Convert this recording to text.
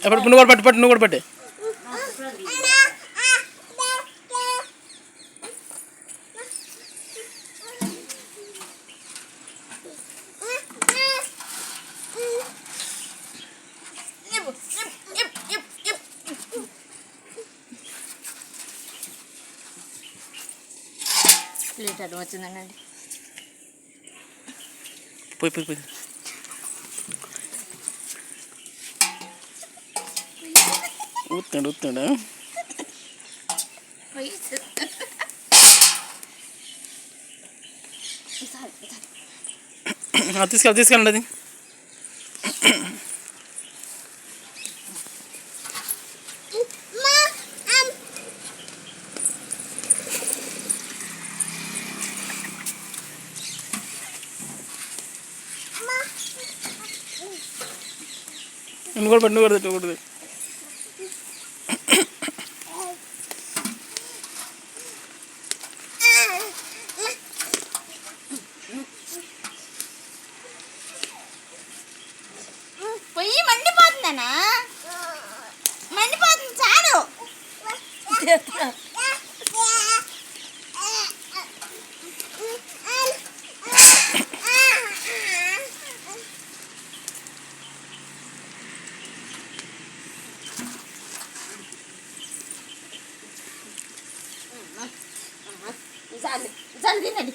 నువ్వు కూడా పట్టు నువ్వు కూడా పట్టు. లీటర్ వచ్చిందండి. పోయి పోయి పోయి ఊతున్నాడు ఊతున్నాడా తీసుకెళ్ళండి అది. నువ్వు కూడా పట్టు నువ్వు కూడా తిట్టకూడదు. పొయ్యి మండిపోతుందనా? మండిపోతుంది చాలు. చాలు చాలు తినండి.